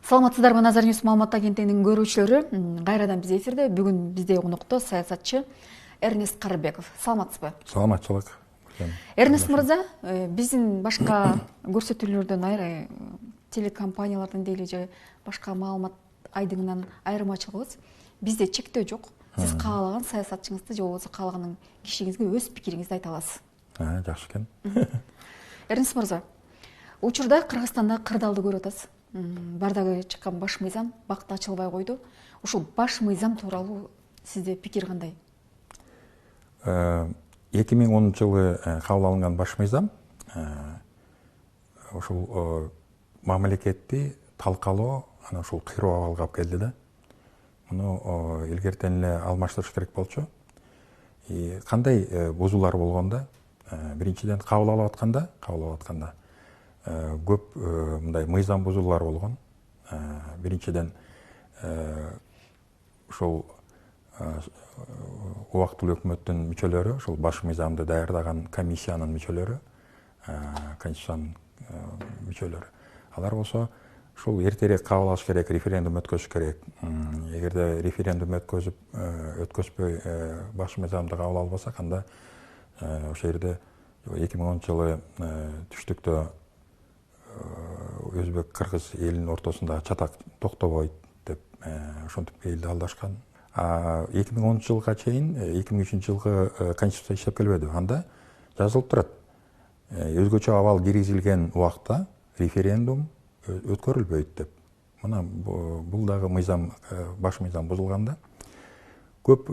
Саламатсыздарбы, Назар Ньюс маалымат агенттигинин көрүүчүлөрү. Кайрадан биз эфирде. Бүгүн бизде конокто саясатчы Эрнест Карыбеков. Саламатсызбы? Саламатчылык. Эрнест мырза, биздин башка көрсөтүүлөрдөн айры телекомпаниялардан дейли же башка маалымат айдыңынан айырмачылыгыбыз бизде чектөө жок. Сиз каалаган саясатчыңызды же болбосо каалаган кишиңизге өз пикириңизди айта аласыз. Жакшы экен. Эрнест мырза, учурда Кыргызстанда кырдаалды көрүп атасыз. Бардагы чыккан баш мыйзам бакыт ачылбай койду. Ушул баш мыйзам тууралуу сизде пикир кандай? 2010 жылы кабыл алынган баш мыйзам ушул мамлекетти талкалоо, анан ушул кыйроо абалга алып келди да. Муну илгертен эле алмаштырыш керек болчу. Кандай бузуулар болгондо, биринчиден кабыл алып атканда көп мындай мыйзам бузуулар болгон. Биринчиден ушул убактылуу өкмөттүн мүчөлөрү, ушул баш мыйзамды даярдаган комиссиянын мүчөлөрү, конституциянын мүчөлөрү. Алар болсо ушул эртерээк кабыл алыш керек, референдум өткөзүш керек. Эгерде референдум өткөзбөй баш мыйзамды кабыл албасак, анда ошол жерде 2010 жылы түштүктө өзбек кыргыз элинин ортосунда чатак токтобойт деп ошентип элди алдашкан. 2010 жылга чейин 2003 жылгы конституция иштеп келбеди. Анда жазылып турат. Өзгөчө абал киргизилген убакта референдум өткөрүлбөйт деп. Мына бул дагы мыйзам, баш мыйзам бузулганда көп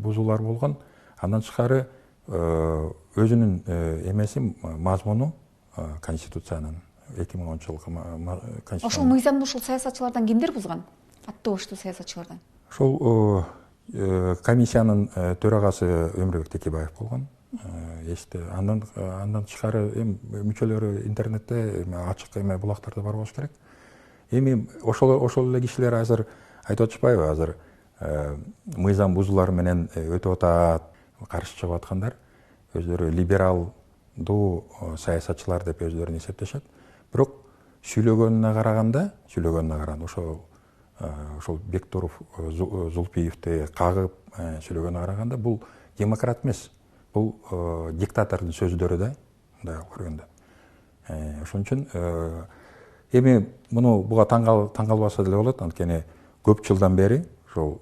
бузуулар болгон. Андан тышкары өзүнүн эмеси, мазмуну конституциянын 2010 жылкы конституция. Ошол мыйзамды ушул саясатчылардан кимдер бузган? Аттуу баштуу саясатчылардан. Ошол комиссиянын төрагасы Өмүрбек Текебаев болгон. Андан тышкары мүчөлөрү интернетте ачык булактарда бар болуш керек. Эми ошол эле кишилер азыр айтып атышпайбы, азыр мыйзам бузуулары менен өтүп атат, каршы чыгып аткандар өздөрү либералдуу саясатчылар деп өздөрүн эсептешет. Бирок сүйлөгөнүнө караганда ошол Бектуров, Зулпиевди кагып сүйлөгөнүнө караганда бул демократ эмес. Бул диктатордун сөздөрү да, мындай көргөндө. Ошон үчүн эми буга таң калбаса деле болот. Анткени көп жылдан бери ошол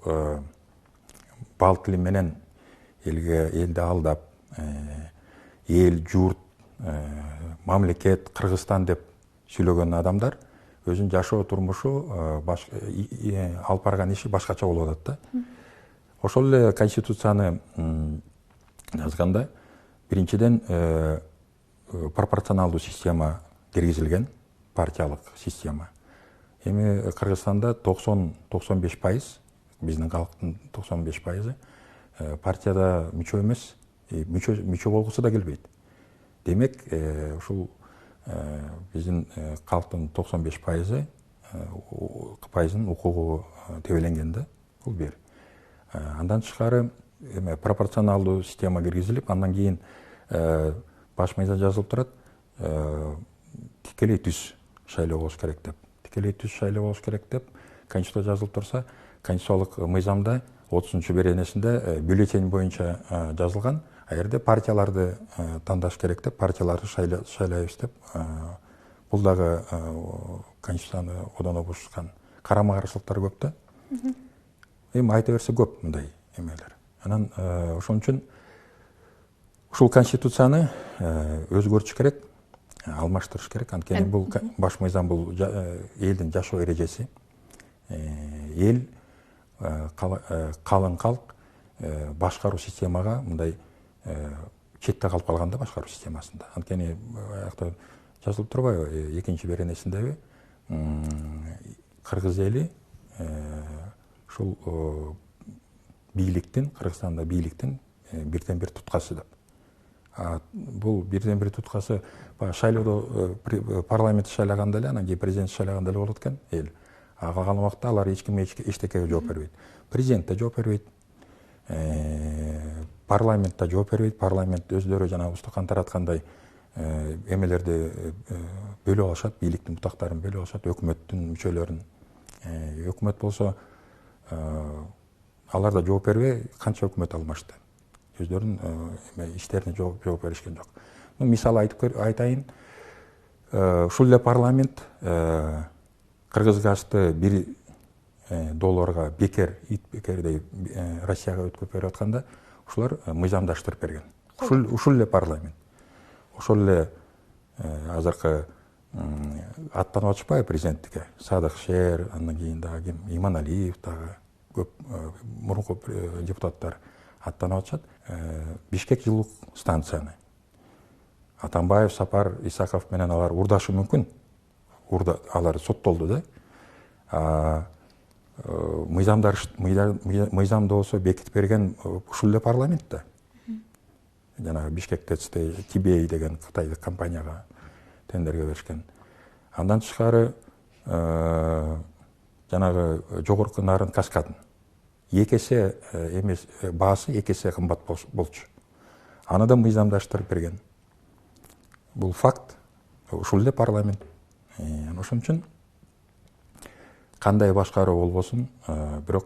бал тили менен элди алдап, эл, журт, мамлекет, Кыргызстан деп сүйлөгөн адамдар өзүнүн жашоо турмушу алып барган иши башкача болуп атат да. Ошол эле конституцияны жазганда биринчиден пропорционалдуу система киргизилген, партиялык система. Эми Кыргызстанда 90-95%, биздин калктын 95% партияда мүчө эмес, мүчө болгусу да келбейт. Демек, ушул биздин калктын 95%-ын укугу тебеленген да, бул бир. Андан тышкары пропорционалдуу система киргизилип, андан кийин баш мыйзам жазылып турат, тикелей түз шайлоо болуш керек деп. Тикелей түз шайлоо болуш керек деп конституция жазылып турса, конституциялык мыйзамда 30-беренесинде бюллетень боюнча жазылган. А жерде партияларды тандаш керек деп, партияларды шайлайбыз деп. Бул дагы конституцияны одоно бузушкан. Карама-каршылыктар көп да. Эми айта берсе көп мындай эмелер. Анан ошон үчүн ушул конституцияны өзгөртүш керек, алмаштырыш керек. Анткени бул баш мыйзам, бул элдин жашоо эрежеси. Эл, калың калк башкаруу системага мындай четте калып калган да, башкаруу системасында. Анткени аякта жазылып турбайбы, экинчи беренесиндеби кыргыз эли ушул бийликтин, Кыргызстанда бийликтин бирден бир туткасы деп. Бул бирден бир туткасы шайлоодо парламентти шайлаганда эле, анан кийин президент шайлаганда эле болот экен эл. Калган убакта алар эч кимге эчтекеге жооп бербейт. Президент да жооп бербейт. Парламент да жооп бербейт. Парламент өздөрү жана Устукан тараткандай эмелерди бөлүп алышат, бийликтин бутактарын бөлүп алышат, өкмөттүн мүчөлөрүн. Өкмөт болсо алар да жооп бербей, канча өкмөт алмашты. Өздөрүнүн иштерине жооп беришкен жок. Мисал айтайын, ушул эле парламент Кыргызгазды $1 бекер, ит бекердей Россияга өткөрүп берип атканда, ушулар мыйзамдаштырып берген. Ушул эле парламент. Ошол эле азыркы аттанып атышпайбы президенттикке? Садык Шер, андан кийин дагы ким? Иманалиев дагы көп мурунку депутаттар аттанып атышат. Бишкек жылуу станцияны Атамбаев, Сапар Исаков менен алар урдашы мүмкүн. Алар соттолду да. Мыйзамдоосу бекитип берген ушул эле парламент да. Жанагы Бишкек ТЭЦ-те Тибей деген кытайлык компанияга тендерге беришкен. Андан тышкары жанагы жогорку нарын Каскадын 2 эсе эмес, баасы 2 эсе кымбат болчу. Аны да мыйзамдаштырып берген. Бул факт. Ушул эле парламент. Ошон үчүн кандай башкаруу болбосун, бирок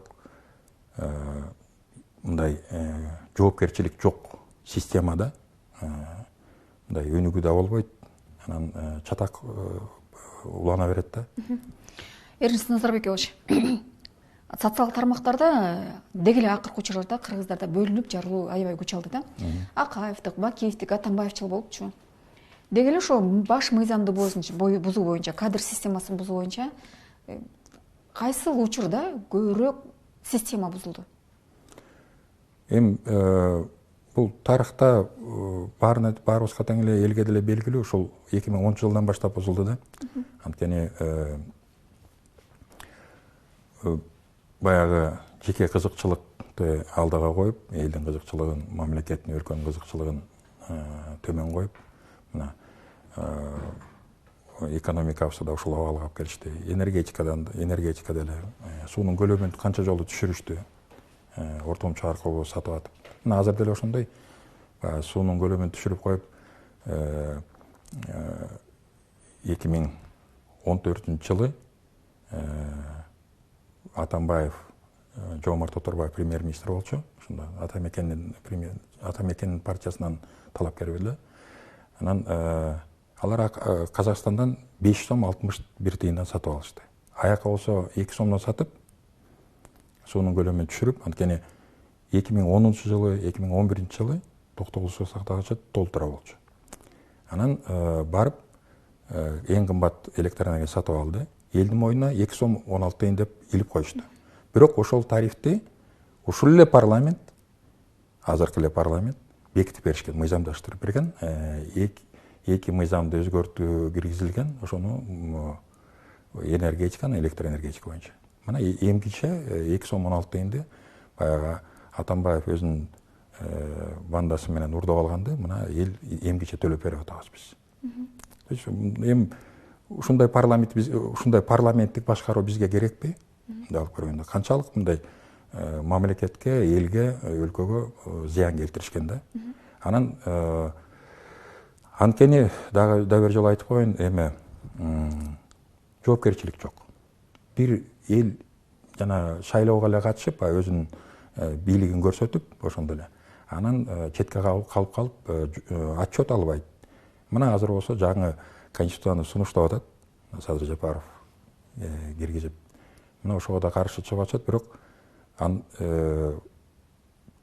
мындай жоопкерчилик жок системада мындай өнүгүү да болбойт, анан чатак улана берет да. Эрнест Назарбекович, социалдык тармактарда деги эле акыркы учурларда кыргыздарда бөлүнүп жарылуу аябай күч алды да. Акаевдик, Бакиевдик, Атамбаевчил болупчу. Деги эле ошо баш мыйзамды бузуу боюнча, кадр системасын бузуу боюнча кайсыл учурда көбүрөөк система бузулду? Бул тарыхта баарыбызга тең эле, элге деле белгилүү, ушул 2010 жылдан баштап бузулду да. Анткени баягы жеке кызыкчылыкты алдыга коюп, элдин кызыкчылыгын, мамлекеттин, өлкөнүн кызыкчылыгын төмөн коюп, мына экономикабызды да ушул абалга алып келишти. Энергетика деле суунун көлөмүн канча жолу түшүрүштү. Ортомчу аркылуу сатып атып. Мына азыр деле ошондой суунун көлөмүн түшүрүп коюп, 2014 жылы Атамбаев, Жоомарт Оторбаев премьер-министр болчу. Ошондо Атамекенин партиясынан талапкер беле. Анан алар Казакстандан 5 сом 61 тыйындан сатып алышты. Аяка болсо 2 сомдон сатып, суунун көлөмүн түшүрүп, анткени 2010 жылы, 2011 жылы токтогул суу сактагычы толтура болчу. Анан барып эң кымбат электроэнергия сатып алды. Элдин мойнуна 2 сом 16 тыйын деп илип коюшту. Бирок ошол тарифти ушул эле парламент, азыркы эле парламент бекитип беришкен, мыйзамдаштырып берген. Эки мыйзамды өзгөртүү киргизилген, ошону энергетиканы, электроэнергетика боюнча. Мына эмгиче 2 сом 16 тыйынды баягы Атамбаев өзүнүн бандасы менен урдап алганды, мына эл эмгиче төлөп берип атабыз биз. Эми ушундай парламенттик башкаруу бизге керекпи? Алып көргөндө канчалык мындай мамлекетке, элге, өлкөгө зыян келтиришкен да. Анан анткени дагы бир жолу айтып коеюн, эми жоопкерчилик жок. Бир эл жана шайлоого эле катышып, өзүнүн бийлигин көрсөтүп, ошондо эле анан четке калып отчет албайт. Мына азыр болсо жаңы конституцияны сунуштап атат Садыр Жапаров киргизип. Мына ошого да каршы чыгып атышат, бирок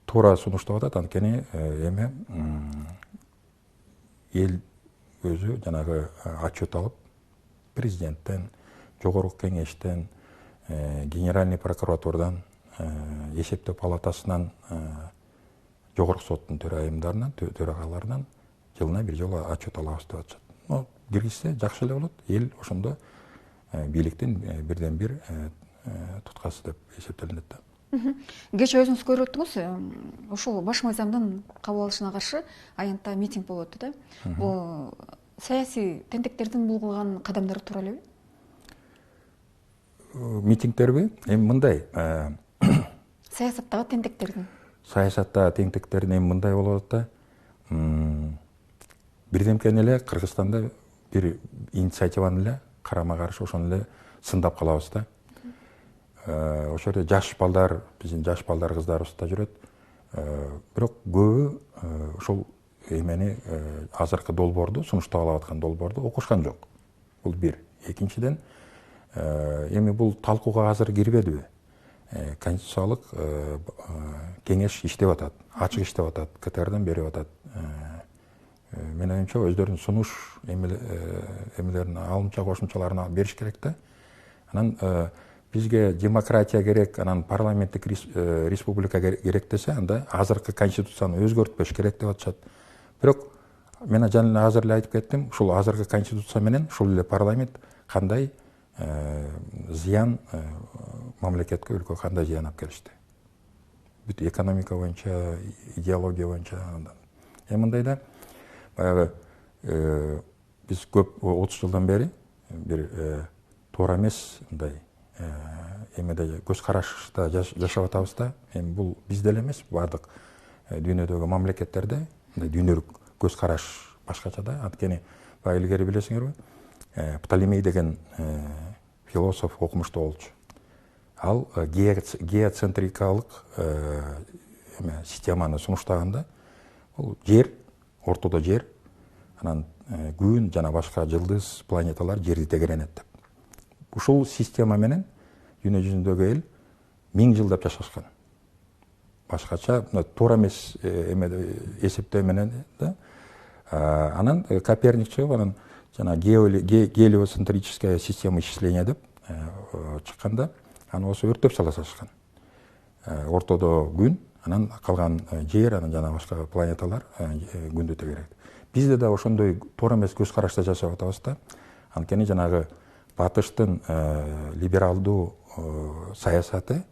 туура сунуштап атат, анткени эми эл өзү жанагы отчет алып, президенттен, жогорку кеңештен, генеральный прокуратурадан, эсептөө палатасынан, жогорку соттун төрайымдарынан, төрагаларынан жылына бир жолу отчет алабыз деп атышат. Киргизсе жакшы эле болот. Эл ошондо бийликтин бирден бир туткасы деп эсептелинет да. Кечээ өзүңүз көрүп өттүңүз, ушул баш мыйзамдын кабыл алышына каршы аянтта митинг болуп өттү да. Бул саясий тентектердин бул кылган кадамдары туура элеби? Митингдерби? Эми мындай, саясаттагы тентектердин эми мындай болот да. бирдемкени эле Кыргызстанда бир инициативаны эле карама каршы ошону эле сындап калабыз да. Ошол жерде жаш балдар, биздин жаш балдар кыздарыбыз да жүрөт. Бирок көбү ошол эмени азыркы долбоорду, сунуштап алып аткан долбоорду окушкан жок. Бул бир. Экинчиден, эми бул талкууга азыр кирбедиби? Конституциялык кеңеш иштеп атат, ачык иштеп атат, КТРдан берип атат. Менин оюмча өздөрүнүн сунуш эмелерин, алымча кошумчаларын бериш керек да. Анан бизге демократия керек, анан парламенттик республика керек десе, анда азыркы конституцияны өзгөртпөш керек деп атышат. Бирок мен жана азыр эле айтып кеттим, ушул азыркы конституция менен ушул эле парламент кандай зыян мамлекетке, өлкөгө кандай зыян алып келишти. Бүт экономика боюнча, идеология боюнча. Мындайда биз көп 30 жылдан бери бир туура эмес мындай эмеде көз карашта жашап атабыз да. Эми бул бизде эле эмес, бардык дүйнөдөгү мамлекеттерде мындай дүйнөлүк көз караш башкача да. Анткени баягы илгери билесиңерби, Птолемей деген философ окумуштуу болчу. Ал геоцентрикалык системаны сунуштаганда, бул жер, ортодо жер, анан күн жана башка жылдыз, планеталар жерди тегеренет деп. Ушул система менен дүйнө жүзүндөгү эл 1000 жылдап жашашкан. Башкача туура эмес эсептөө менен да. Анан Коперник чыгып, анан жана гелиоцентрическая система исчисления деп чыкканда, аны осо өртөп салышкан. Ортодо күн, анан калган жер, анан жана башка планеталар күндү тегерет. Бизде да ошондой туура эмес көз карашта жашап атабыз да. Анткени жанагы батыштын либералдуу саясаты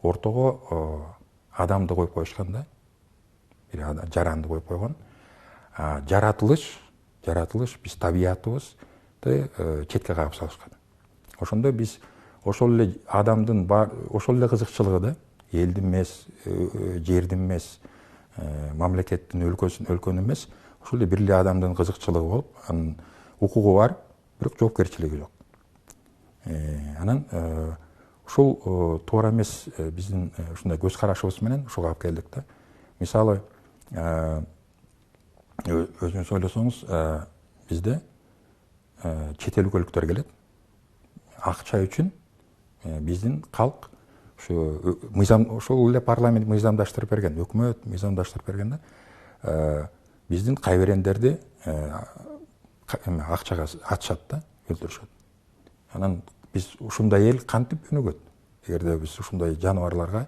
ортого адамды коюп коюшкан да. Бир жаранды коюп койгон. Жаратылыш биз табиятыбызды четке кагып салышкан. Ошондо биз ошол эле адамдын ошол эле кызыкчылыгы да, элдин эмес, жердин эмес, мамлекеттин, өлкөнүн эмес, ошол эле бир эле адамдын кызыкчылыгы болуп, анын укугу бар, бирок жоопкерчилиги жок. Анан ушул туура эмес биздин ушундай көз карашыбыз менен ушуга алып келдик да. Мисалы, өзүңүз ойлосоңуз, бизде чет эл өлкөлүктөр келет. Акча үчүн биздин калк ушу мыйзам, ошол эле парламент мыйзамдаштырып берген, өкмөт мыйзамдаштырып берген да. Биздин кайберендерди акчага атышат да, өлтүрүшөт. Анан биз ушундай эл кантип өнүгөт? Эгерде биз ушундай жаныбарларга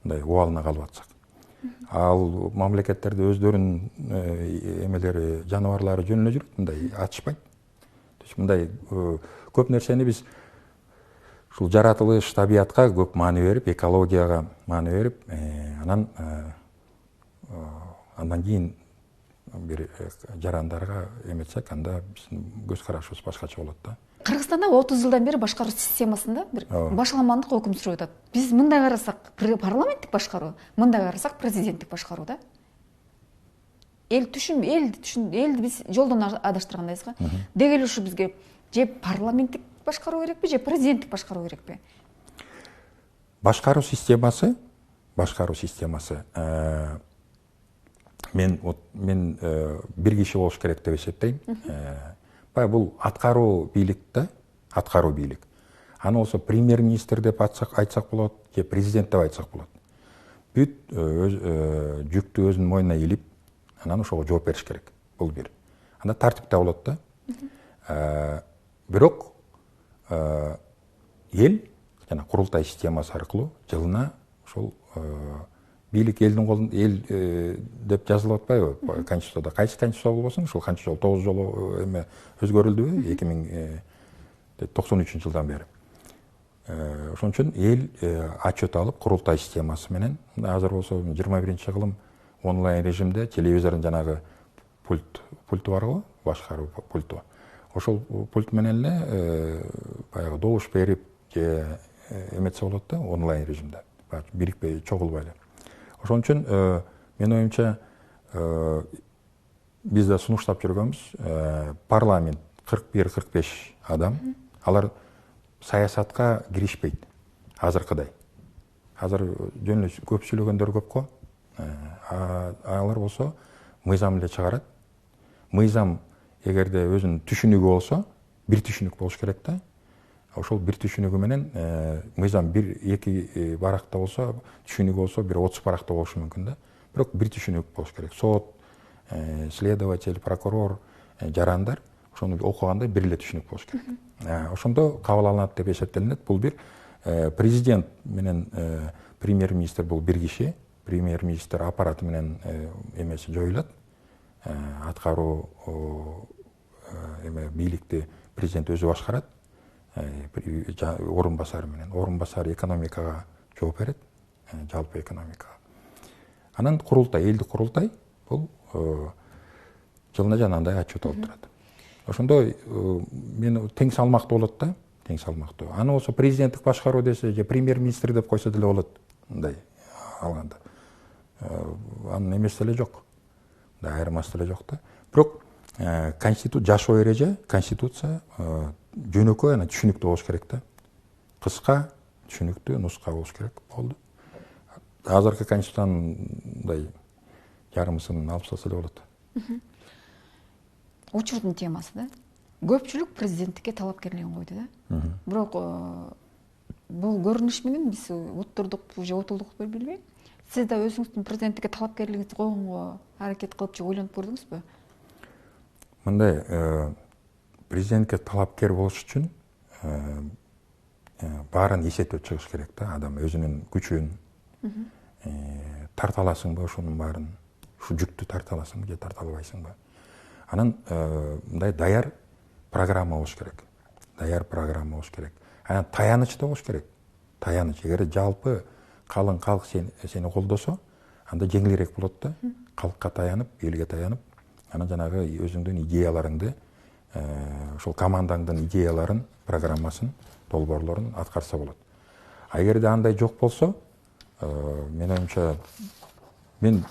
мындай убалына калып атсак. Ал мамлекеттерде өздөрүнүн эмелери, жаныбарлары жөн эле жүрөт, мындай атышпайт. То есть мындай көп нерсени биз ушул жаратылыш, табиятка көп маани берип, экологияга маани берип, андан кийин бир жарандарга эметсек, анда биздин көз карашыбыз башкача болот да. Кыргызстанда 30 жылдан бери башкаруу системасында бир башаламандык өкүм сүрүп атат. Биз мындай карасак парламенттик башкаруу, мындай карасак президенттик башкаруу да. Элди биз жолдон адаштыргандайбыз го. Деги эле ушу бизге же парламенттик башкаруу керекпи, же президенттик башкаруу керекпи? Башкаруу системасы мен бир киши болуш керек деп эсептейм. Баягы бул аткаруу бийлик да, аткаруу бийлик. Аны болсо премьер-министр деп айтсак болот, же президент деп айтсак болот. Бүт жүктү өзүнүн мойнуна илип, анан ошого жооп бериш керек. Бул бир. Анда тартипте болот да. Бирок эл жана курултай системасы аркылуу жылына ошол бийлик элдин колунда, эл деп жазылып атпайбы Конституцияда? Кайсы Конституция болбосун, ушул канча жолу 9 жолу эме өзгөрүлдүбү 2093 жылдан бери. Ошон үчүн эл отчет алып, курултай системасы менен, азыр болсо 21-кылым онлайн режимде телевизордун жанагы пульту бар го, башкаруу пульту. Ошол пульт менен эле баягы добуш берип же эметсе болот да, онлайн режимде. Бирикпей, чогулбай эле. Ошон үчүн менин оюмча биз да сунуштап жүргөнбүз. Парламент 41-45 адам. Алар саясатка киришпейт азыркыдай. Азыр жөн эле көп сүйлөгөндөр көп го. Алар болсо мыйзам эле чыгарат. Мыйзам эгерде өзүнүн түшүнүгү болсо, бир түшүнүк болуш керек да. Ошол бир түшүнүгү менен мыйзам 1-2 баракта болсо, түшүнүгү болсо бир 30 баракта болушу мүмкүн да. Бирок бир түшүнүк болуш керек. Сот, следователь, прокурор, жарандар ошону окуганда бир эле түшүнүк болуш керек. Ошондо кабыл алынат деп эсептелинет. Бул бир президент менен премьер-министр бул бир киши. Премьер-министр аппараты менен эмеси жоюлат. Аткаруу бийликти президент өзү башкарат. Орун басары менен. Орун басары экономикага жооп берет, жалпы экономикага. Анан курултай, элдик курултай бул жылына жанагындай отчет алып турат. Ошондо мен тең салмактуу болот да, тең салмактуу. Аны болсо президенттик башкаруу десе, же премьер-министр деп койсо деле болот. Мындай алганда. Анын эмеси деле жок. Айырмасы деле жок да. Бирок жашоо эреже, конституция жөнөкөй анан түшүнүктүү болуш керек да. Кыска, түшүнүктүү, нуска болуш керек. Болду. Азыркы конституциянын мындай жарымысын алып салса эле болот. Учурдун темасы да. Көпчүлүк президенттикке талапкерлигин койду да. Бирок бул көрүнүш менен биз отурдук же отулдук билбейм. Сиз да өзүңүздүн президенттикке талапкерлигиңизди койгонго аракет кылып же ойлонуп көрдүңүзбү? Мындай президентке талапкер болуш үчүн баарын эсептеп чыгыш керек да. Адам өзүнүн күчүн тарта аласыңбы ошонун баарын, ушу жүктү тарта аласыңбы же тарта албайсыңбы. Анан мындай даяр программа болуш керек. Даяр программа болуш керек. Анан таяныч да болуш керек. Таяныч. Эгер жалпы калың калк сени колдосо, анда жеңилирээк болот да. Калкка таянып, элге таянып, анан жанагы өзүңдүн идеяларыңды, ошол командаңдын идеяларын, программасын, долбоорлорун аткарса болот. А эгерде андай жок болсо, мен оюмча, мен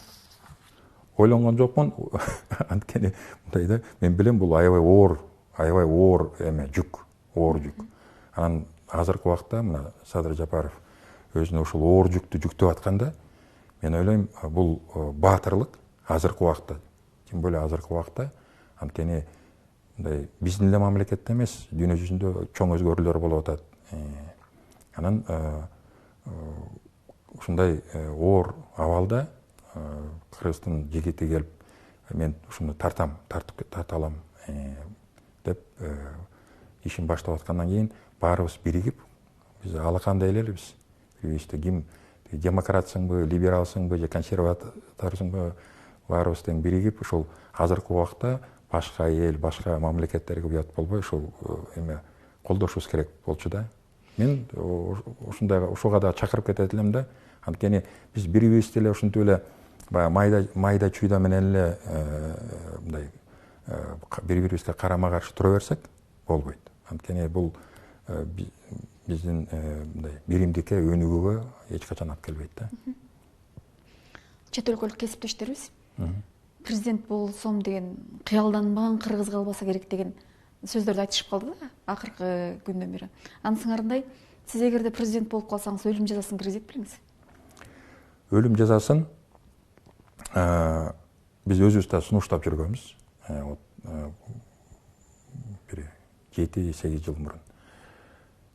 ойлонгон жокмун. Анткени мындай да, мен билем бул аябай оор эме жүк, оор жүк. Анан азыркы убакта мына Садыр Жапаров өзүнө ушул оор жүктү жүктөп атканда, мен ойлойм бул баатырлык азыркы убакта, тем более азыркы убакта, анткени мындай биздин эле мамлекетте эмес, дүйнө жүзүндө чоң өзгөрүүлөр болуп атат. Анан ушундай оор абалда Кыргыздын жигити келип, мен ушуну тарта алам деп ишин баштап аткандан кийин баарыбыз биригип, биз ала кандай элебиз, ким демократсыңбы, либералсыңбы же консерваторсыңбы, баарыбыз тең биригип, ушул азыркы убакта башка эл, башка мамлекеттерге уят болбой, ушул эме колдошубуз керек болчу да. Мен ушуга да чакырып кетет элем да. Анткени биз бирибизди эле ушинтип эле майда чүйда менен эле мындай бири-бирибизге карама каршы тура берсек болбойт. Анткени бул биздин мындай биримдикке, өнүгүүгө эч качан алып келбейт да. Чет өлкөлүк кесиптештерибиз президент болсом деген кыялданбаган, кыргыз калбаса керек деген сөздөрдү айтышып калды да акыркы күндөн бери. Анын сыңарындай, сиз эгерде президент болуп калсаңыз өлүм жазасын киргизет белеңиз? Өлүм жазасын биз өзүбүз да сунуштап жүргөнбүз. Бир 7-8 жыл мурун.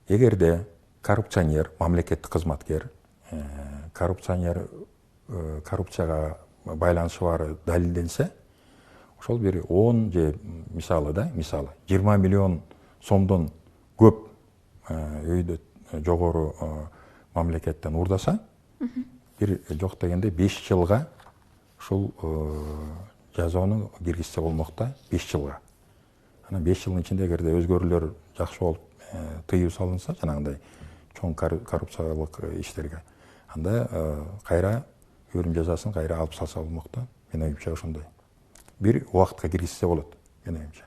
Эгерде коррупционер, мамлекеттик кызматкер, коррупцияга байланышы бары далилденсе, ошол бир 10 же мисалы 20 миллион сомдон көп өйдө жогору мамлекеттен урдаса, бир жок дегенде 5 жылга ушул жазоону киргизсе болмок да, 5 жылга. Анан 5 жылдын ичинде эгерде өзгөрүүлөр жакшы болуп тыюу салынса, жанагындай чоң коррупциялык иштерге, анда кайра өлүм жазасын кайра алып салса болмок да. Мен оюмча ошондой. Бир убакытка киргизсе болот, мен оюмча.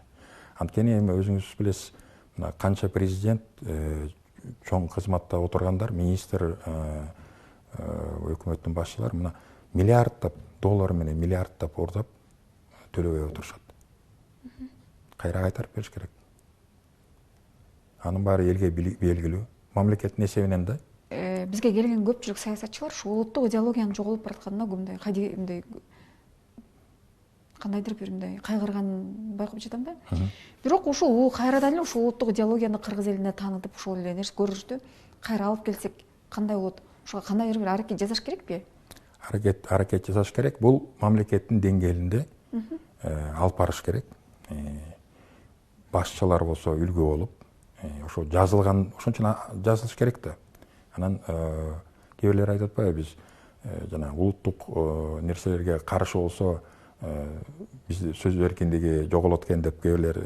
Анткени эми өзүңүз билесиз, мына канча президент, чоң кызматта отургандар, министр, өкмөттүн башчылары мына миллиарддап доллар менен миллиарддап ордап төлөбөй отурушат. Кайра кайтарып бериш керек. Анын баары элге белгилүү. Мамлекеттин эсебинен да. Бизге келген көпчүлүк саясатчылар ушу улуттук идеологиянын жоголуп баратканына мындай кандайдыр бир мындай кайгырганын байкап жатам да. Бирок ушул кайрадан эле ушул улуттук идеологияны кыргыз элине таанытып, ушул эле нерсе көрүнүштү кайра алып келсек кандай болот? Ошого кандайдыр бир аракет жасаш керекпи? Аракет жасаш керек. Бул мамлекеттин деңгээлинде алып барыш керек. Башчылар болсо үлгү болуп, ошо жазылган, ошон үчүн жазылыш керек да. Анан кээ бирлер айтып атпайбы, биз жана улуттук нерселерге каршы болсо биз сөз эркиндиги жоголот экен деп кээ бирлер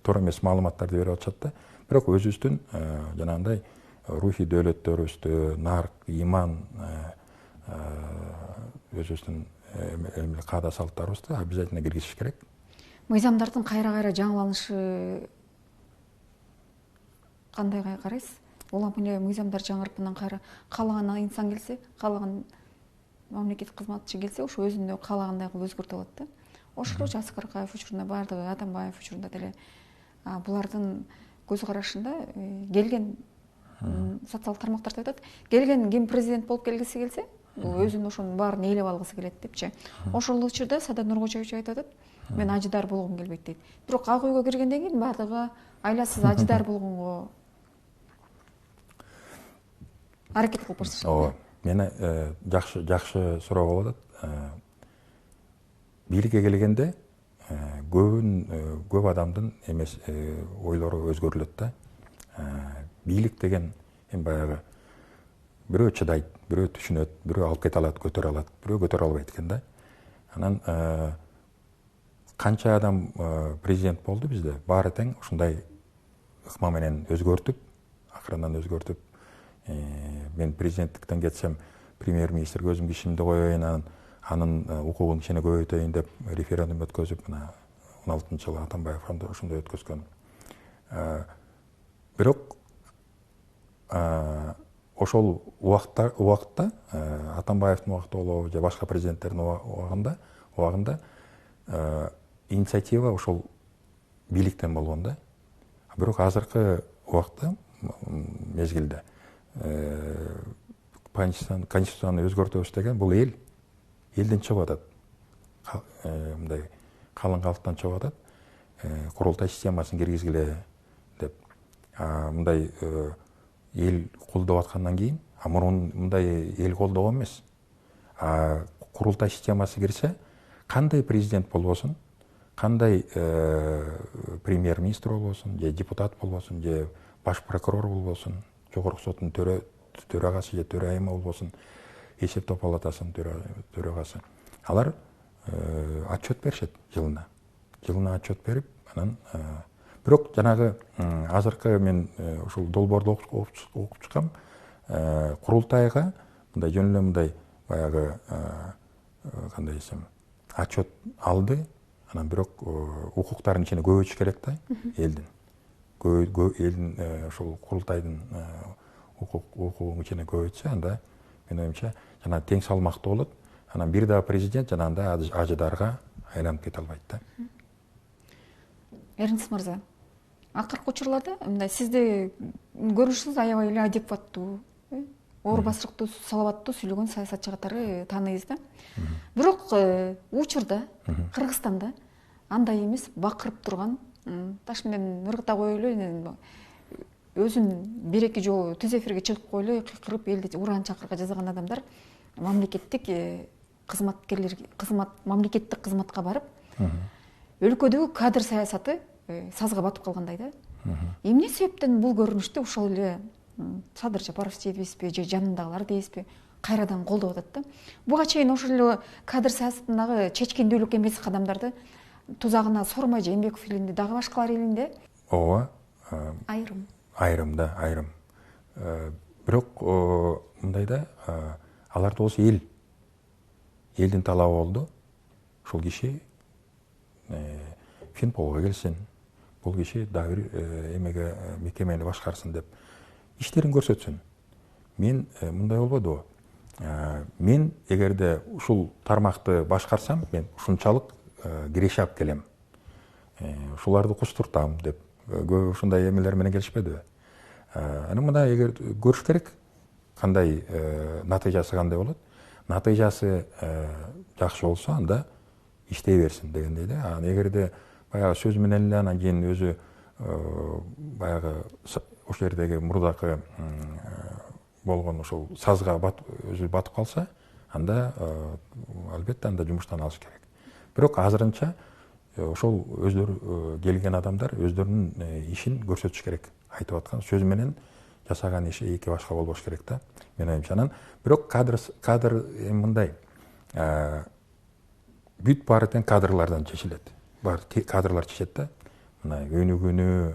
туура эмес маалыматтарды берип атышат да. Бирок өзүбүздүн жанагындай рухий дөөлөттөрүбүздү, нарк, иман, өзүбүздүн каада салттарыбызды обязательно киргизиш керек. Мыйзамдардын кайра жаңыланышы кандай карайсыз? Улам эле мыйзамдар жаңырып анан кайра каалаган инсан келсе, каалаган мамлекеттик кызматчы келсе, ошо өзүнө каалагандай кылып өзгөртүп алат да. Ошо Жасыкыркаев учурунда, баардыгы Атамбаев учурунда деле булардын көз карашында келген социалдык тармактарда айтат, келген ким президент болуп келгиси келсе, өзүнүн ошонун баарын ээлеп алгысы келет депчи. Ошол учурда Садыр Нуркожоевич айтып атат, мен ажыдар болгум келбейт дейт. Бирок ак үйгө киргенден кийин баардыгы айласыз ажыдар болгонго аракет кылып барышат. Ооба, мени жакшы суроо болуп атат. Бийликке келгенде көп адамдын эмес ойлору өзгөрүлөт да. Бийлик деген баягы бирөө чыдайт, бирөө түшүнөт, бирөө алып кете алат, көтөрө алат, бирөө көтөрө албайт экен да. Анан канча адам президент болду бизде, баары тең ушундай ыкма менен өзгөртүп, акырындан өзгөртүп, мен президенттиктен кетсем, премьер-министрге өзүм кишимди коеюн, анын укугун кичине көбөйтөйүн деп референдум өткөзүп, мына 16-жылы Атамбаев ошондой өткөзгөн. Бирок ошол убакытта Атамбаевдин убакыты болобу же башка президенттердин убагында инициатива ошол бийликтен болгон да. Бирок азыркы убакта мезгилде конституцияны өзгөртөбүз деген бул элден чыгып атат. Мындай калың калктан чыгып атат. Курултай системасын киргизгиле деп. Мындай эл колдоп аткандан кийин, мурун мындай эл колдогон эмес. Курултай системасы кирсе, кандай президент болбосун, кандай премьер-министр болбосун, же депутат болбосун, же баш прокурор болбосун, жогорку соттун төрагасы же төрайымы болбосун, эсептөө палатасынын төрагасы. Алар отчет беришет жылына отчет берип, анан бирок жанагы азыркы мен ушул долбоорду окуп чыккам, курултайга мындай жөн эле мындай баягы кандай десем, отчет алды, анан бирок укуктарын ичине көбөйтүш керек да, элдин. Элдин ушул курултайдын укугун ичине көбөйтсө, анда менин оюмча жана тең салмактуу болот. Анан бир дагы президент жанагындай ажыдарга айланып кете албайт да. Эрнис мырза, акыркы учурларда мындай сизди көрүнүшүңүз аябай эле адекваттуу, оор басырыктуу, салабаттуу сүйлөгөн саясатчы катары тааныйбыз да. Бирок учурда Кыргызстанда андай эмес, бакырып турган, таш менен ыргыта коелу, өзүн бир-эки жолу түз эфирге чыгып коелу, кыйкырып элди уран чакырга жазган адамдар мамлекеттик мамлекеттик кызматка барып, өлкөдөгү кадр саясаты сазга батып калгандай да. Эмне себептен бул көрүнүштү ошол эле Садыр Жапаров дейбизби, же жанындагылар дейбизби, кайрадан колдоп атат да. Буга чейин ошол эле кадр саясатындагы чечкендүүлүк эмес кадамдарды тузагына Сормай Жээнбеков илинде, дагы башкалар илинде ооба, айрым да. Бирок мындай да, аларды болсо элдин талабы болду. Ушул киши Финполго келсин, бул киши дагы бир эмеге мекемени башкарсын деп иштерин көрсөтсүн. Мен мындай болбодубу? Мен эгерде ушул тармакты башкарсам, мен ушунчалык киреше алып келем, ушуларды куштуртам деп көп ушундай эмелер менен келишпедиби? Анан мына эгер көрүш керек кандай натыйжасы кандай болот. Натыйжасы жакшы болсо анда иштей берсин дегендей да. Анан эгерде баягы сөз менен эле анан кийин өзү баягы ошол жердеги мурдакы болгон ошол сазга өзү батып калса, анда албетте анда жумуштан алыш керек. Бирок азырынча ошол өздөрү келген адамдар өздөрүнүн ишин көрсөтүш керек. Айтып аткан сөз менен жасаган иши эки башка болбош керек да, менин оюмча. Анан бирок кадр мындай, бүт баары тең кадрлардан чечилет. Баары кадрлар чечет да. Мына өнүгүүнү,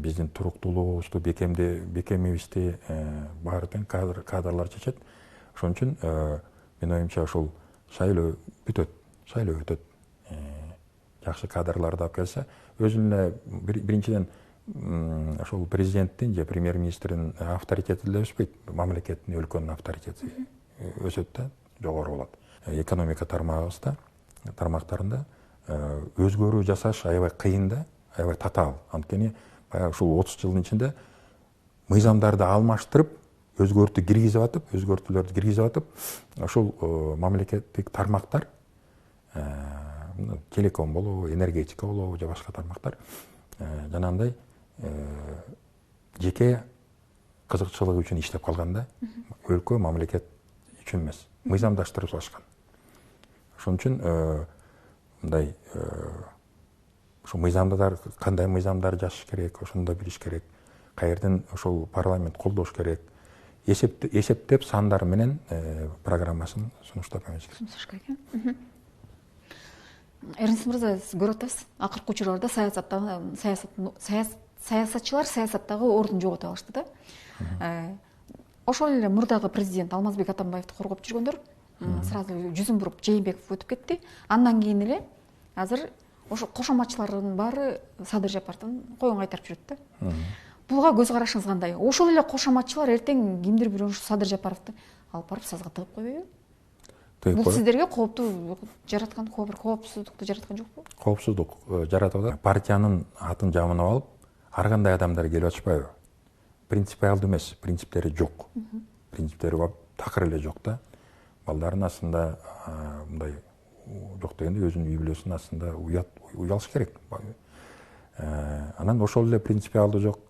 биздин туруктуулугубузду, бекемибизди баары тең кадрлар чечет. Ошон үчүн менин оюмча ошол шайлоо өтөт. Жакшы кадрларды алып келсе, өзүнө биринчиден ошол президенттин же премьер-министрдин авторитети деле өспөйт, мамлекеттин, өлкөнүн авторитети өсөт да, жогору болот. Экономика тармактарында өзгөрүү жасаш аябай кыйын да, аябай татаал. Анткени баягы ушул 30 жылдын ичинде мыйзамдарды алмаштырып, өзгөртүүлөрдү киргизип атып, ошол мамлекеттик тармактар, телеком болобу, энергетика болобу же башка тармактар жанагындай жеке кызыкчылыгы үчүн иштеп калган да, өлкө мамлекет үчүн эмес, мыйзамдаштырып салышкан. Ошон үчүн мындай ошо мыйзамдар, кандай мыйзамдар жазыш керек, ошону да билиш керек. Каерден ошол парламент колдош керек. Эсептеп сандар менен программасын сунуштап эмес керек. Эрнест мырза, сиз көрүп атасыз, акыркы учурларда саясатчылар саясаттагы ордун жогото алышты да. Ошол эле мурдагы президент Алмазбек Атамбаевди коргоп жүргөндөр сразу жүзүн буруп Жээнбеков өтүп кетти. Андан кийин эле азыр ошо кошоматчылардын баары Садыр Жапаровдун коюн кайтарып жүрөт да. Буга көз карашыңыз кандай? Ошол эле кошоматчылар эртең кимдир бирөө Садыр Жапаровду алып барып сазга тыгып койбойбу? Бул сиздерге кооптуу жараткан, коопсуздукту жараткан жокпу? Коопсуздук жаратып атат. Партиянын атын жамынап алып, ар кандай адамдар келип атышпайбы? Принципиалдуу эмес, принциптери жок. Принциптери такыр эле жок да. Балдардын астында мындай жок дегенде өзүнүн үй бүлөсүнүн астында уялыш керек. Анан ошол эле принципиалдуу жок,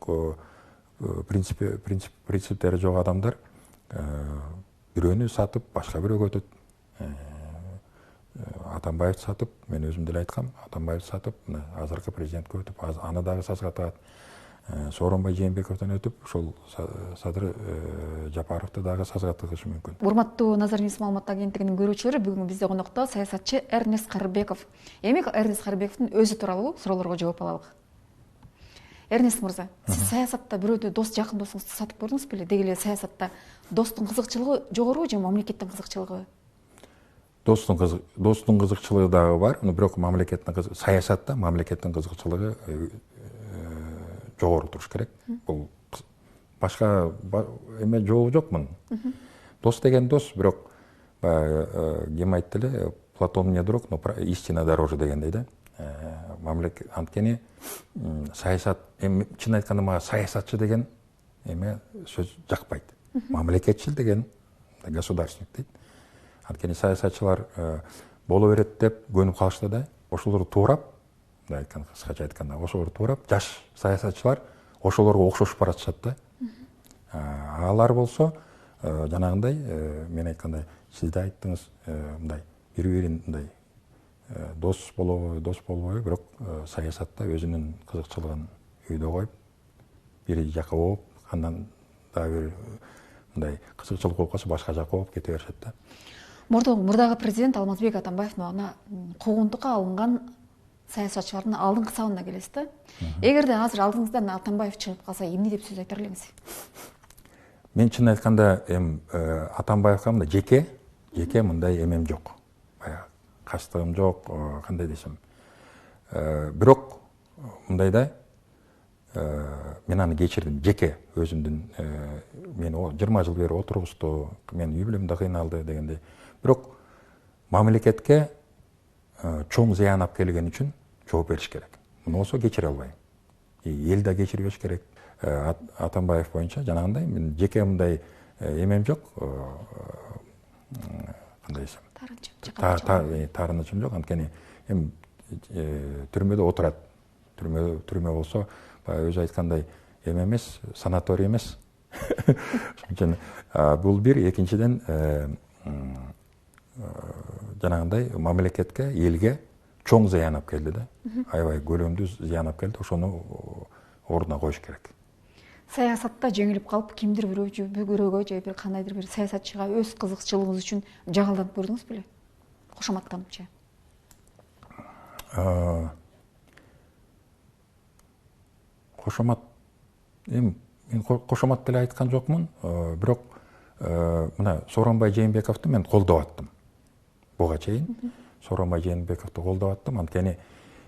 принциптери жок адамдар бирөөнү сатып, башка бирөөгө өтөт. Атамбаевди сатып, мен өзүм деле айткам, Атамбаевди сатып, азыркы президентке өтүп, аны дагы сазга тагат. Сооронбай Жээнбековдон өтүп, ошол Садыр Жапаровду дагы сазга тыгышы мүмкүн. Урматтуу Назар Ньюс маалымат агенттигинин көрүүчүлөрү, бүгүн бизде конокто саясатчы Эрнест Карыбеков. Эми Эрнест Карыбековдун өзү тууралуу суроолорго жооп алалык. Эрнест мырза, сиз саясатта бирөөдү жакын досуңузду сатып көрдүңүз беле? Деги эле саясатта достун кызыкчылыгы жогору же мамлекеттин кызыкчылыгы? Достун кызыкчылыгы дагы бар, бирок саясатта мамлекеттин кызыкчылыгы жогору туруш керек. Бул башка эме жообу жок мунун. Дос деген дос, бирок ким айтты эле, Платон не друг, но истина дороже дегендей да. Анткени саясат, чын айтканда мага саясатчы деген эме сөз жакпайт. Мамлекетчил деген государственник дейт. Анткени саясатчылар боло берет деп көнүп калышты да. Ошолорду туурап, кыскача айтканда, ошолорду туурап, жаш саясатчылар ошолорго окшошуп баратышат да. Алар болсо жанагындай, мен айткандай, сиз да айттыңыз, мындай бири-бирин мындай дос болбойбу, бирок саясатта өзүнүн кызыкчылыгын үйдө коюп, бири жака болуп, андан дагы бир мындай кызыкчылык болуп калса башка жака болуп кете беришет да. Мурдагы президент Алмазбек Атамбаев ана куугунтукка алынган саясатчылардын алдыңкы сабына келесиз да. Эгерде азыр алдыңыздан Атамбаев чыгып калса, эмне деп сөз айтар элеңиз? Мен чын айтканда Атамбаевга мындай жеке мындай эмем жок. Баягы качтыгым жок, кандай десем. Бирок мындай да, мен аны кечирдим, жеке өзүмдүн, мен 20 жыл бери отургузду, мен үй бүлөм да кыйналды дегендей. Бирок мамлекетке чоң зыян алып келген үчүн жооп бериш керек. Муну болсо кечире албайм. Эл да кечирбеш керек. Атамбаев боюнча жанагындай мен жеке мындай эмем жок. Кандай десем? Таарынычым жок. Анткени эми түрмөдө отурат. Түрмө болсо баягы өзү айткандай эме эмес, санаторий эмес. Ошон үчүн бул бир, экинчиден жанагындай мамлекетке, элге чоң зыян алып келди да. Аябай көлөмдүү зыян алып келди. Ошону ордуна коюш керек. Саясатта жеңилип калып, кимдир бирөөгө же бир кандайдыр бир саясатчыга өз кызыкчылыгыңыз үчүн жагалданып көрдүңүз беле? Кошоматтанып Кошомат, мен кошомат деле айткан жокмун, бирок мына Сооронбай Жээнбековду мен колдоп аттым. Буга чейин Сооронбай Жээнбековду колдоп аттым. Анткени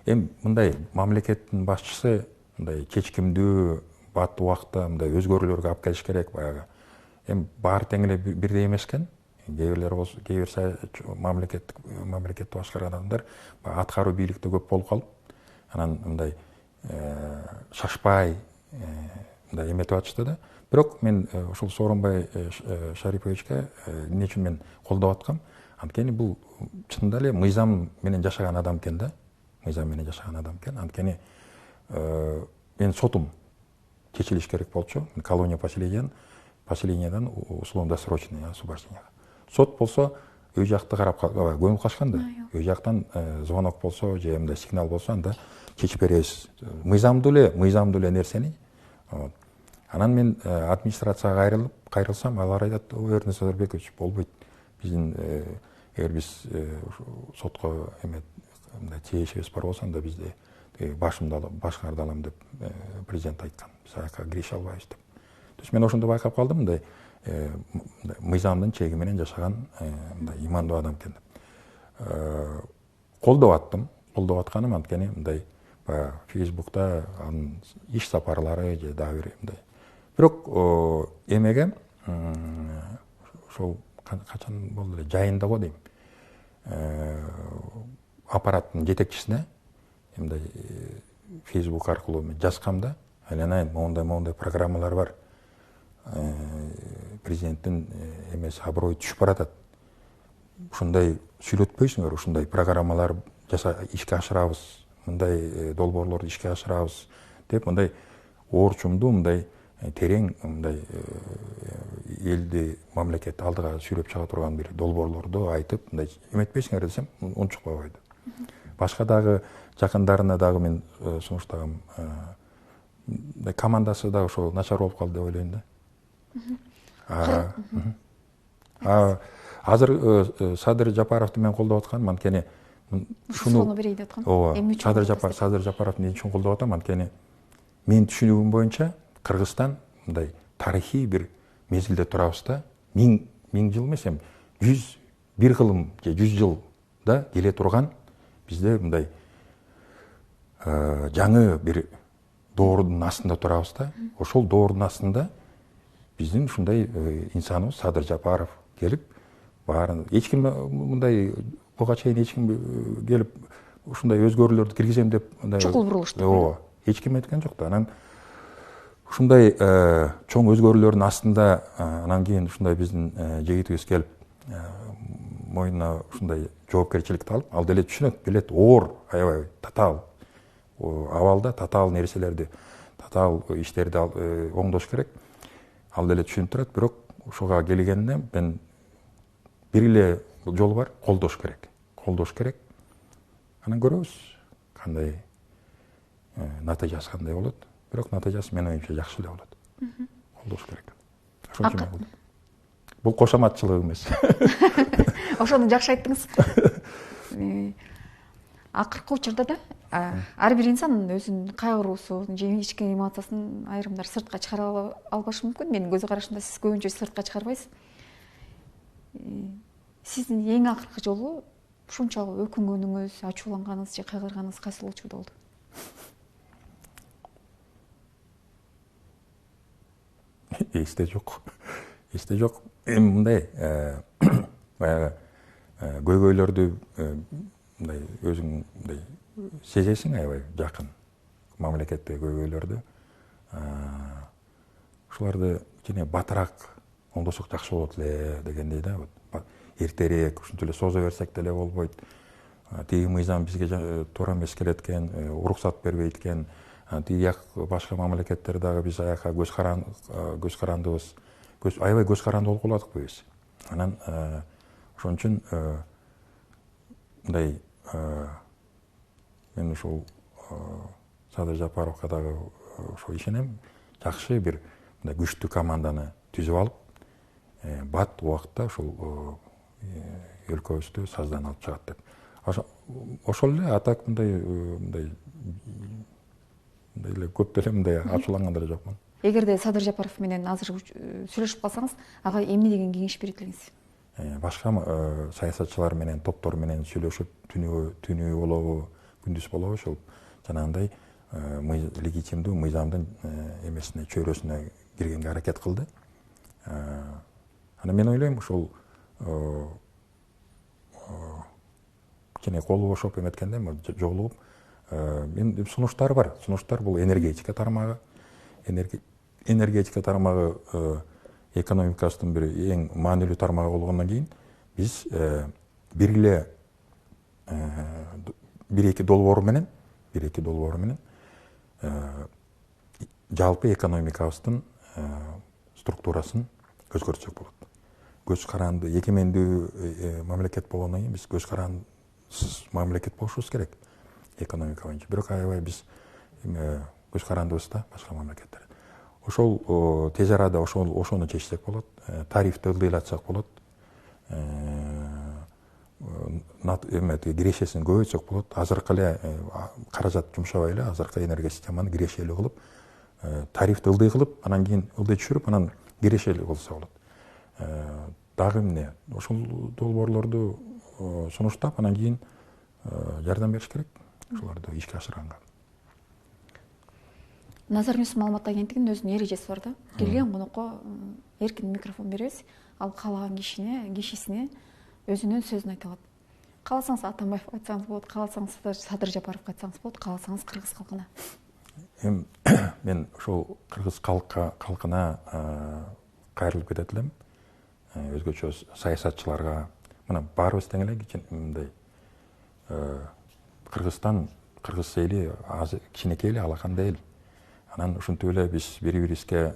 эми мындай мамлекеттин башчысы мындай чечкимдүү бат убакта мындай өзгөрүүлөргө алып келиш керек баягы. Эми баары тең эле бирдей эмес экен. Кээ бир мамлекетти башкарган адамдар аткаруу бийликте көп болуп калып, анан мындай шашпай мындай эметип атышты да. Бирок мен ушул Сооронбай Шариповичке эмне үчүн мен колдоп аткам? Анткени бул чынында эле мыйзам менен жашаган адам экен да. Мыйзам менен жашаган адам экен. Анткени мен сотум чечилиш керек болчу. Колония поселениядан условно-досрочный освобожденияга. Сот болсо үй жакты карап көңүл качкан да. Үй жактан звонок болсо же мындай сигнал болсо анда чечип беребиз. Мыйзамдуу эле нерсени. Анан мен администрацияга кайрылсам, алар айтат: "Эрнест Назарбекович, болбойт. Биздин эгер биз сотко мындай тиешибиз бар болсо, анда бизде башкарды алам" деп президент айткан. Биз аяка кирише албайбыз деп. То есть мен ошондо байкап калдым, мындай мыйзамдын чеги менен жашаган мындай имандуу адам экен деп. Колдоп аттым. Колдоп атканым анткени мындай Фейсбукта анын иш сапарлары же дагы бир мындай. Бирок эмеге ошол качан болду эле, жайында го дейм. Аппараттын жетекчисине мындай Фейсбук аркылуу мен жазгам да, айланайын, моундай программалар бар. Президенттин эмеси аброю түшүп баратат. Ушундай сүйлөтпөйсүңөр, ушундай программалар ишке ашырабыз, мындай долбоорлорду ишке ашырабыз деп мындай оорчумдуу, мындай терең, мындай элди, мамлекетти алдыга сүйрөп чыга турган бир долбоорлорду айтып, мындай эметпейсиңер десем, унчукпай койду. Башка дагы жакындарына дагы мен сунуштагам. Командасы да ошол начар болуп калды деп ойлойм да. Азыр Садыр Жапаровду мен колдоп атканым, анткени ушуну берейин деп аткам. Садыр Жапаровду эмне үчүн колдоп атам? Анткени менин түшүнүгүм боюнча Кыргызстан мындай тарыхый бир мезгилде турабыз да, 1000 жыл эмес, 101 кылым же 100 жылда келе турган бизде мындай жаңы бир доордун астында турабыз да. Ошол доордун астында биздин ушундай инсаныбыз Садыр Жапаров келип, баарын эч ким мындай буга чейин эч ким келип ушундай өзгөрүүлөрдү киргизем деп мындай чукул бурулушту. Ооба, эч ким эткен жок да. Анан ушундай чоң өзгөрүүлөрдүн астында анан кийин ушундай биздин жигитибиз келип мойнуна ушундай жоопкерчиликти алып, ал деле түшүнөт, билет, оор, аябай татаал абалда татаал нерселерди, татаал иштерди оңдош керек. Ал деле түшүнүп турат, бирок ушуга келгенде мен бир эле жол бар, колдош керек. Анан көрөбүз кандай натыйжасы кандай болот. Бирок натыйжасы менин оюмча жакшы эле болот. Колдош керек. Ошон үчүн мен бул кошоматчылык эмес. Ошону жакшы айттыңыз. Акыркы учурда да ар бир инсан өзүнүн кайгыруусун же ички эмоциясын айрымдар сыртка чыгара албашы мүмкүн. Менин көз карашымда сиз көбүнчө сыртка чыгарбайсыз. Сиздин эң акыркы жолу ушунчалык өкүнгөнүңүз, ачууланганыңыз же кайгырганыңыз кайсыл учурда болду? Эсте жок. Эми мындай баягы көйгөйлөрдү мындай өзүң мындай сезесиң аябай жакын мамлекеттеги көйгөйлөрдү. Ушуларды кичине батыраак оңдосок жакшы болот эле дегендей да. Эртерээк ушинтип эле созо берсек деле болбойт. Тиги мыйзам бизге туура эмес келет экен, уруксат бербейт экен. Тиги башка мамлекеттер дагы биз аяка көз карандыбыз. Аябай көз каранды болуп калдыкпы биз. Анан ошон үчүн мындай мен ушул Садыр Жапаровго дагы ошо ишенем. Жакшы бир мындай күчтүү команданы түзүп алып, бат убакытта ушул өлкөбүздү саздан алып чыгат деп. Ошол эле атак мындай эле көп деле мындай ачууланган деле жокмун. Эгерде Садыр Жапаров менен азыр сүйлөшүп калсаңыз, ага эмне деген кеңеш берет элеңиз? Башка саясатчылар менен, топтор менен сүйлөшүп, түнү болобу, күндүз болобу, ошол жанагындай легитимдүү мыйзамдын эмесине, чөйрөсүнө киргенге аракет кылды. Анан мен ойлойм, ушул кичине колу бошоп эметкенде жолугуп, мен сунуштар бар. Сунуштар бул энергетика тармагы. Энергетика тармагы экономикасынын бир эң маанилүү тармагы болгондон кийин биз бир эки долбоор менен жалпы экономикабыздын структурасын өзгөртсөк болот. Көз каранды, эгемендүү мамлекет болгондон кийин биз көз карандысыз мамлекет болушубуз керек экономика боюнча. Бирок аябай биз көз карандыбыз да башка мамлекеттер. Ошол тез арада ошону чечсек болот. Тарифти ылдыйлатсак болот. Кирешесин көбөйтсөк болот. Азыркы эле каражат жумшабай эле азыркы энергия системаны кирешелүү кылып, тарифти ылдый кылып, анан кийин ылдый түшүрүп, анан кирешелүү кылса болот. Дагы эмне? Ошол долбоорлорду сунуштап, анан кийин жардам бериш керек ошолорду ишке ашырганга. Назар Ньюс маалымат агенттигинин өзүнүн эрежеси бар да. Келген конокко эркин микрофон беребиз. Ал каалаган кишисине өзүнүн сөзүн айта алат. Кааласаңыз Атамбаев айтсаңыз болот, кааласаңыз Садыр Жапаров айтсаңыз болот, кааласаңыз кыргыз калкына. Мен ошол кыргыз калкына кайрылып кетет элем. Өзгөчө саясатчыларга, мына баарыбыз тең эле мындай Кыргызстан, кыргыз эли кичинекей эле алакандай эл. Анан ушинтип эле биз бири-бирибизге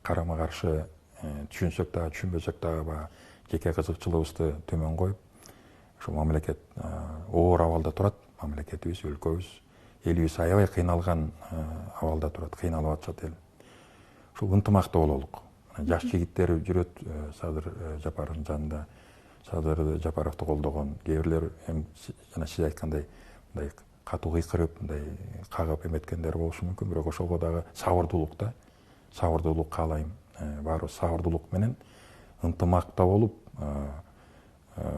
карама каршы түшүнсөк дагы, түшүнбөсөк дагы жеке кызыкчылыгыбызды төмөн коюп, ошо мамлекет оор абалда турат, мамлекетибиз, өлкөбүз, элибиз аябай кыйналган абалда турат, кыйналып атышат эл. Ушул ынтымактуу бололук. Жаш жигиттер жүрөт Садыр Жапаровдун жанында, Садыр Жапаровду колдогон, кээ бирлер жана сиз айткандай мындай катуу кыйкырып, мындай кагып эметкендер болушу мүмкүн, бирок ошого дагы сабырдуулук каалайм. Баарыбыз сабырдуулук менен ынтымакта болуп,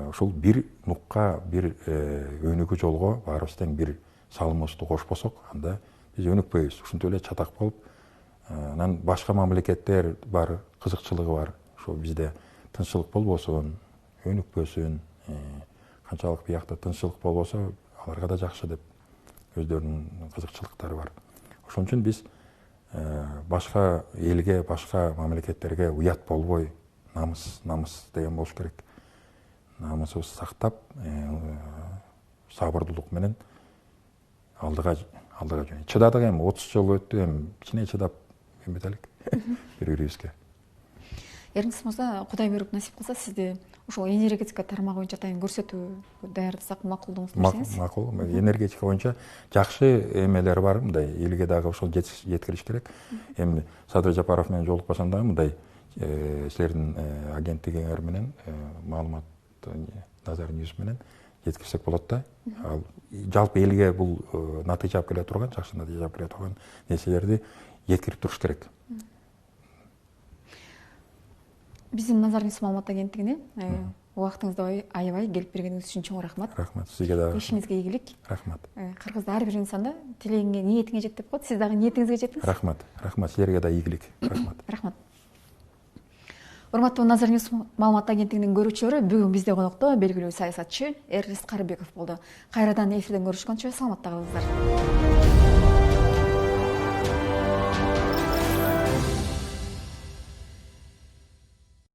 ушул бир нукка, бир өнүгүү жолго баарыбыз тең бир салымыбызды кошпосок, анда биз өнүкпөйбүз. Ушинтип эле чатак болуп, анан башка мамлекеттер бар, кызыкчылыгы бар. Ошо бизде тынччылык болбосун, өнүкпөсүн, канчалык биякта тынччылык болбосо, аларга да жакшы деп өздөрүнүн кызыкчылыктары бар. Ошон үчүн биз башка элге, башка мамлекеттерге уят болбой, намыс деген болуш керек. Намысыбызды сактап, сабырдуулук менен алдыга жөнөйт. Чыдадык, 30 жыл өттү, кичине чыдап эметелик бири-бирибизге. Эрнис мырза, Кудай берип насип кылса, сизди ошол энергетика тармагы боюнча атайын көрсөтүү даярдасак макулдуңуз берсеңиз. Макул. Энергетика боюнча жакшы эмелер бар, мындай элге дагы ошол жеткириш керек. Эми Садыр Жапаров менен жолукпасам дагы мындай силердин агенттигиңер менен маалымат Назар Ньюс менен жеткирсек болот да. Ал жалпы элге бул натыйжа алып келе турган, жакшы натыйжа алып келе турган нерселерди жеткирип туруш керек. Биздин Назар Ньюс маалымат агенттигине убактыңызды аябай келип бергениңиз үчүн чоң рахмат. Рахмат, сизге дагы. Ишиңизге ийгилик. Рахмат. Кыргызда ар бир инсанда тилегиңе, ниетиңе жет деп коет. Сиз дагы ниетиңизге жетиңиз. Рахмат, силерге да ийгилик. Рахмат. Рахмат. Урматтуу Назар Ньюс маалымат агенттигинин көрүүчүлөрү, бүгүн бизде конокто белгилүү саясатчы Эрнест Карыбеков болду. Кайрадан эфирден көрүшкөнчө саламатта калыңыздар.